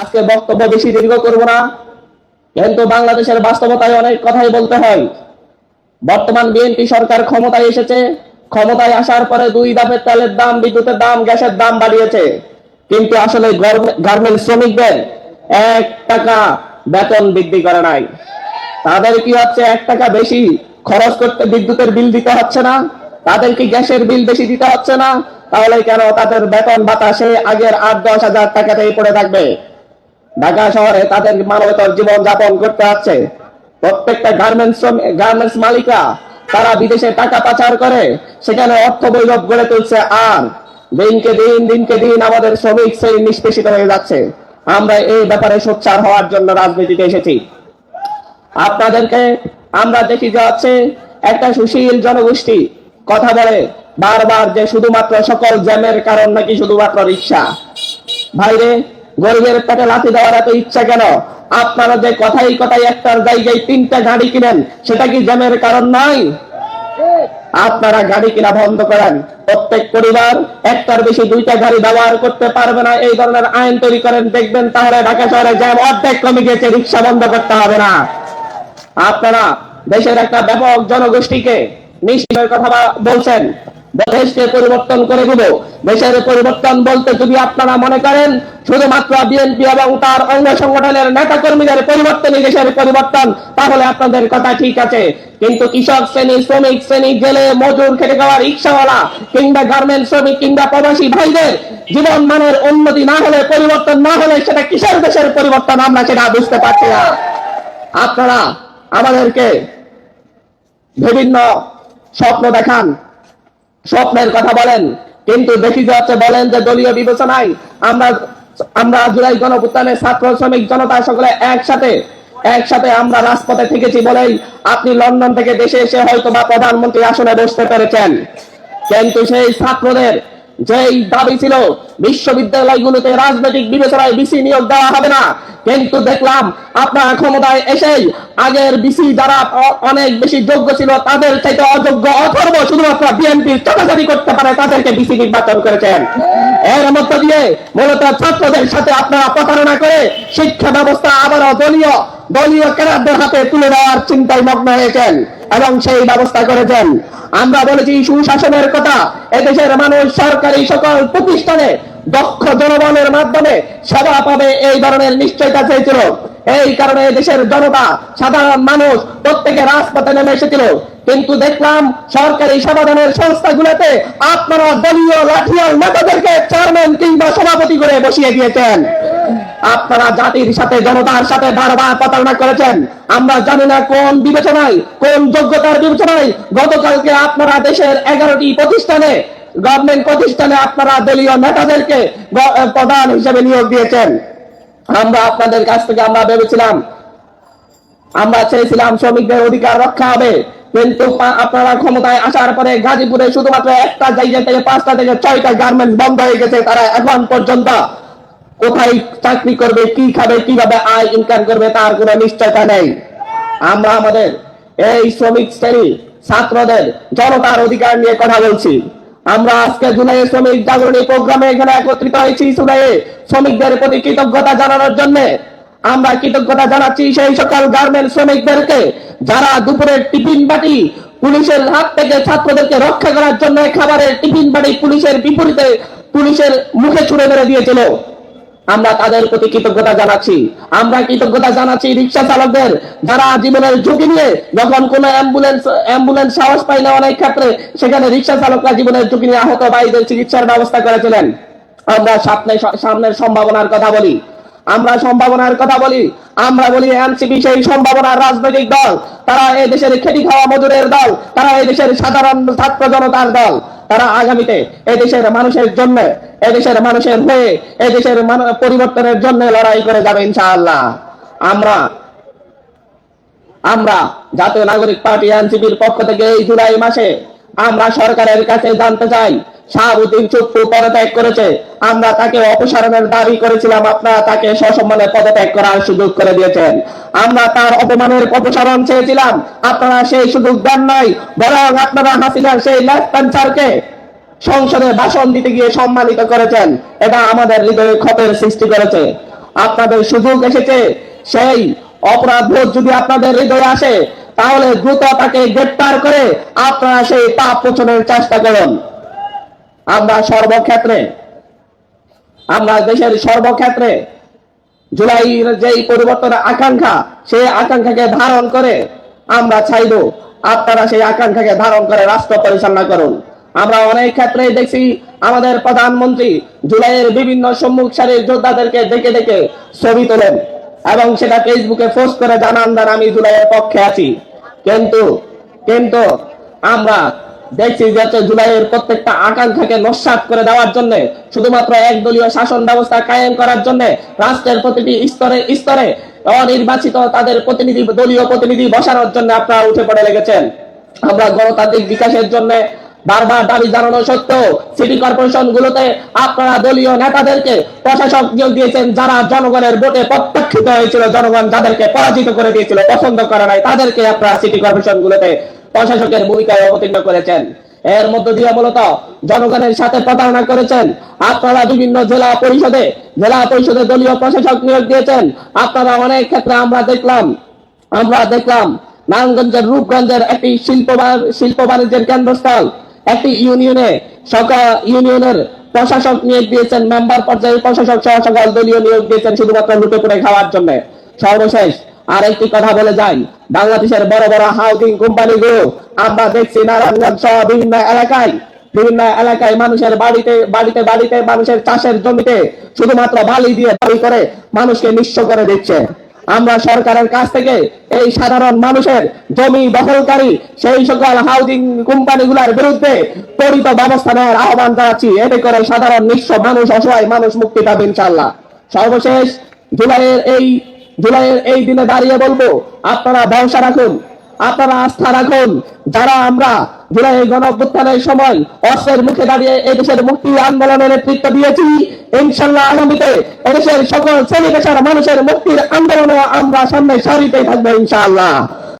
আজকে বক্তব্য বেশি দীর্ঘ করব না, কিন্তু বাংলাদেশের বাস্তবতায় অনেক কথাই বলতে হয়। বর্তমান বিএনপি সরকার ক্ষমতায় এসেছে, ক্ষমতায় আসার পরে 2 ধাপে তেলের দাম, বিদ্যুতের দাম, গ্যাসের দাম বাড়িয়েছে, কিন্তু আসলে গার্মেন্টস শ্রমিকদের 1 টাকা বেতন বৃদ্ধি করে নাই। তাদের কি হচ্ছে 1 টাকা বেশি খরচ করতে বিদ্যুতের বিল দিতে হচ্ছে না? তাদের কি গ্যাসের বিল বেশি দিতে হচ্ছে না? তাহলে কেন তাদের বেতন বাতাসে আগের 8-10 হাজার টাকাতেই পড়ে থাকবে? ঢাকা শহরে তাদের মানবতর জীবন যাপন করতে হচ্ছে। প্রত্যেকটা গার্মেন্টস মালিকরা তারা বিদেশে টাকা পাচার করে সেখানে অর্থ বৈভব গড়ে তুলছে, আর দিনকে দিন আমাদের শ্রমিক শ্রেণী নিষ্পেষিত হয়ে যাচ্ছে। আমরা এই ব্যাপারে সোচ্চার হওয়ার জন্য রাজনীতিতে এসেছি। আপনাদেরকে আমরা দেখি যে হচ্ছে একটা সুশীল জনগোষ্ঠী কথা বলে বারবার যে শুধুমাত্র সকল জ্যামের কারণ নাকি শুধুমাত্র রিক্সা। ভাইরে, গরিবের পেটে লাথি দেওয়ার এত ইচ্ছা কেন? আপনারা যে কথাই একটার জায়গায় 3টা গাড়ি কিনেন, সেটা কি জ্যামের কারণ নয়? আপনারা গাড়ি কিনা বন্ধ করেন, প্রত্যেক পরিবার একটার বেশি 2টা গাড়ি ব্যবহার করতে পারবে না, এই ধরনের আইন তৈরি করেন, দেখবেন তাহলে ঢাকা শহরে জ্যাম অর্ধেক কমে গেছে, রিক্সা বন্ধ করতে হবে না। আপনারা দেশের একটা ব্যাপক জনগোষ্ঠীকে নিশ্চয়ের কথা বলছেন, দেশকে পরিবর্তন করে দিব। দেশের পরিবর্তন বলতে যদি আপনারা মনে করেন শুধুমাত্র বিএনপি এবং তার অঙ্গ সংগঠনের নেতা কর্মীদের পরিবর্তনই দেশের পরিবর্তন, তাহলে আপনাদের কথা ঠিক আছে। কিন্তু কৃষক শ্রেণী, শ্রমিক শ্রেণী, জেলে মজুর, খেটে খাওয়া রিক্সাওয়ালা কিংবা গার্মেন্টস শ্রমিক কিংবা প্রবাসী ভাইদের জীবন মানের উন্নতি না হলে, পরিবর্তন না হলে সেটা কিসের দেশের পরিবর্তন আমরা সেটা বুঝতে পারছি না। আপনারা আমাদেরকে বিভিন্ন স্বপ্ন দেখান, স্বপ্নের কথা বলেন, কিন্তু দেখি যাচ্ছে বলেন যে দলীয় বিবেচনায় আমরা জুলাই গণঅভ্যুত্থানে ছাত্র শ্রমিক জনতা সকলে একসাথে আমরা রাজপথে থেকেছি বলেই আপনি লন্ডন থেকে দেশে এসে হয়তো বা প্রধানমন্ত্রী আসনে বসতে পেরেছেন। কিন্তু সেই ছাত্রদের যেই দাবি ছিল বিশ্ববিদ্যালয়গুলোতে রাজনৈতিক বিবেচনায় বিসি নিয়োগ দেওয়া হবে না, কিন্তু দেখলাম আপনার ক্ষমতায় এসেই আগের বিসি যারা অনেক বেশি যোগ্য ছিল তাদের চাইতে অযোগ্য অথর্ব শুধুমাত্র বিএনপি চাঁদাচাঁদি করতে পারে তাদেরকে বিসি নির্বাচন করেছেন। এর মধ্য দিয়ে মূলত ছাত্রদের সাথে আপনারা প্রতারণা করে শিক্ষা ব্যবস্থা আবারও দলীয় ক্যাডারদের হাতে তুলে দেওয়ার চিন্তায় মগ্ন হয়েছেন এবং সেই ব্যবস্থা করেছেন। আমরা বলেছি সুশাসনের কথা, এদেশের মানুষ সরকারি সকল প্রতিষ্ঠানে দক্ষ জনবলের মাধ্যমে সেবা পাবে এই ধরনের নিশ্চয়তা চেয়েছিল। এই কারণে দেশের জনতা, সাধারণ মানুষ প্রত্যেকে রাজপথে নেমে এসেছিল। কিন্তু দেখলাম সরকারি সেবাদানের সংস্থাগুলোতে আপনারা দলীয় লাঠিয়াল নেতাদেরকে চেয়ারম্যান কিংবা সভাপতি করে বসিয়ে দিয়েছেন। আপনারা জাতির সাথে, জনতার সাথে বারবার প্রতারণা করেছেন। আমরা জানি না কোন বিবেচনায়, কোন যোগ্যতার বিবেচনায় গতকালকে আপনারা দেশের 11টি প্রতিষ্ঠানে, গভর্নমেন্ট প্রতিষ্ঠানে আপনারা দলীয় নেতাদেরকে প্রধান হিসেবে নিয়োগ দিয়েছেন। আমরা আপনাদের কাছ থেকে আমরা ভেবেছিলাম, আমরা চেয়েছিলাম শ্রমিকদের অধিকার রক্ষা হবে, কিন্তু আপনারা ক্ষমতায় আসার পরে গাজীপুরে শুধুমাত্র একটা জায়গা থেকে 5টা থেকে 6টা গার্মেন্টস বন্ধ হয়ে গেছে। তারা এখন পর্যন্ত কোথায় চাকরি করবে, কি খাবে, কিভাবে আয় ইনকাম করবে তার কোনো নিশ্চয়তা নেই। আমরা আমাদের এই শ্রমিক শ্রেণী, ছাত্রদের, জনতার অধিকার নিয়ে কথা বলছি। আমরা আজকে জুলাইয়ে শ্রমিক জাগরণী প্রোগ্রামে এখানে একত্রিত হয়েছি জুলাইয়ে শ্রমিকদের প্রতি কৃতজ্ঞতা জানানোর জন্য। আমরা কৃতজ্ঞতা জানাচ্ছি সেই সকল গার্মেন্টস শ্রমিকদেরকে যারা দুপুরের টিফিন বাটি পুলিশের হাত থেকে ছাত্রদেরকে রক্ষা করার জন্য খাবারের টিফিন বাটি পুলিশের বিপরীতে পুলিশের মুখে ছুড়ে মেরে দিয়েছিল। আমরা তাদের প্রতি কৃতজ্ঞতা জানাচ্ছি। আমরা কৃতজ্ঞতা জানাচ্ছি রিক্সা চালকদের যারা জীবনের ঝুঁকি নিয়ে যখন কোনো অ্যাম্বুলেন্স সাহস পায় না অনেক ক্ষেত্রে, সেখানে রিক্সা চালকরা জীবনের ঝুঁকি নিয়ে আহত ভাইদের চিকিৎসার ব্যবস্থা করেছিলেন। আমরা সামনের সম্ভাবনার কথা বলি, আমরা বলি এনসিপি সেই সম্ভাবনার রাজনৈতিক দল। তারা এই দেশের খেটি খাওয়া মজুরের দল, তারা এই দেশের সাধারণ ছাত্র জনতার দল। তারা আগামীতে এদেশের মানুষের জন্য, এদেশের মানুষের হয়ে, এদেশের পরিবর্তনের জন্য লড়াই করে যাবে ইনশাআল্লাহ। আমরা জাতীয় নাগরিক পার্টি এনসিপির পক্ষ থেকে এই জুলাই মাসে আমরা সরকারের কাছে জানতে চাই, শাহাবুদ্দিন চুপ্পু পদত্যাগ করেছে, আমরা তাকে অপসারণের দাবি করেছিলাম, আপনারা তাকে সসম্মানে পদত্যাগ করার সুযোগ করে দিয়েছেন। আমরা তার অপমানের অপসারণ চেয়েছিলাম, আপনারা সেই সুযোগ দেন নাই, বরং আপনারা হাসিনার সেই লেফটেন্যান্টকে সংসদে ভাষণ দিতে গিয়ে সম্মানিত করেছেন। এটা আমাদের হৃদয়ে ক্ষতের সৃষ্টি করেছে। আপনাদের সুযোগ এসেছে। সেই অপরাধ বোধ যদি আপনাদের হৃদয়ে আসে, তাহলে দ্রুত তাকে গ্রেপ্তার করে আপনারা সেই পাপ মোচনের চেষ্টা করুন। আমরা দেশের সর্বক্ষেত্রে জুলাইয়ের যেই পরিবর্তনের আকাঙ্ক্ষা, সেই আকাঙ্ক্ষাকে ধারণ করে আমরা চাইব আপনারা সেই আকাঙ্ক্ষাকে ধারণ করে রাষ্ট্র পরিচালনা করুন। আমরা অনেক ক্ষেত্রেই দেখছি আমাদের প্রধানমন্ত্রী জুলাইয়ের বিভিন্ন সম্মুখ সারির যোদ্ধাদেরকে ডেকে ডেকে ছবি তোলেন এবং সেটা ফেসবুকে পোস্ট করে জানান দেন আমি জুলাইয়ের পক্ষে আছি। কিন্তু আমরা দেখছি যে জুলাইয়ের প্রত্যেকটা আকাঙ্ক্ষাকে নস্যাৎ করে দেওয়ার জন্য, শুধুমাত্র একদলীয় শাসন ব্যবস্থা কায়েম করার জন্য রাষ্ট্রের প্রতিটি স্তরে স্তরে অনির্বাচিত তাদের প্রতিনিধি, দলীয় প্রতিনিধি বসানোর জন্য আপনারা উঠে পড়ে লেগেছেন। আমরা গণতান্ত্রিক বিকাশের জন্য বারবার দাবি জানানো সত্ত্বেও সিটি কর্পোরেশন গুলোতে আপনারা দলীয় নেতাদেরকে প্রশাসক নিয়োগ দিয়েছেন, যারা জনগণের ভোটে প্রত্যাখ্যিত হয়েছিল। জনগণ যাদেরকে পরাজিত করে দিয়েছিল, পছন্দ করে নাই, তাদেরকে আপনারা সিটি কর্পোরেশন গুলোতে প্রশাসকের ভূমিকায় অবতীর্ণ করেছেন। এর মধ্য দিয়ে মূলত জনগণের সাথে প্রতারণা করেছেন। আপনারা বিভিন্ন জেলা পরিষদে দলীয় প্রশাসক নিয়োগ দিয়েছেন। আপনারা অনেক ক্ষেত্রে আমরা দেখলাম নারায়ণগঞ্জের রূপগঞ্জের একটি শিল্প বাণিজ্যের কেন্দ্রস্থল, একটি ইউনিয়নের প্রশাসক নিয়োগ দিয়েছেন, মেম্বার পর্যায়ের প্রশাসক সহ সকল দলীয় নিয়োগ দিয়েছেন শুধুমাত্র লুটে পুটে খাওয়ার জন্য। সর্বশেষ আর একটি কথা বলে যাই, বাংলাদেশের বড় বড় হাউজিং কোম্পানিগুলো আমরা দেখছি নারায়ণগঞ্জ সহ বিভিন্ন এলাকায় মানুষের বাড়িতে মানুষের চাষের জমিতে শুধুমাত্র বালি দিয়ে বাড়ি করে মানুষকে নিঃস্ব করে দিচ্ছে। আমরা সরকারের কাছ থেকে এই সাধারণ মানুষের জমি দখলকারী সেই সকল হাউজিং কোম্পানিগুলোর বিরুদ্ধে ত্বরিত ব্যবস্থা নেওয়ার আহ্বান জানাচ্ছি। এতে করে সাধারণ নিঃস্ব মানুষ, অসহায় মানুষ মুক্তি পাবে ইনশাআল্লাহ। সর্বশেষ জুলাইয়ের এই দিনে দাঁড়িয়ে বলবো, আপনারা ভরসা রাখুন, আপনারা আস্থা রাখুন। যারা আমরা জুলাইয়ের গণঅভ্যুত্থানের সময় অস্ত্রের মুখে দাঁড়িয়ে এদেশের মুক্তি আন্দোলনের নেতৃত্ব দিয়েছি, ইনশাআল্লাহ আগামীতে এদেশের সকল শ্রেণী পেশার মানুষের মুক্তির আন্দোলনে আমরা সামনে সারিতে থাকবো ইনশাআল্লাহ।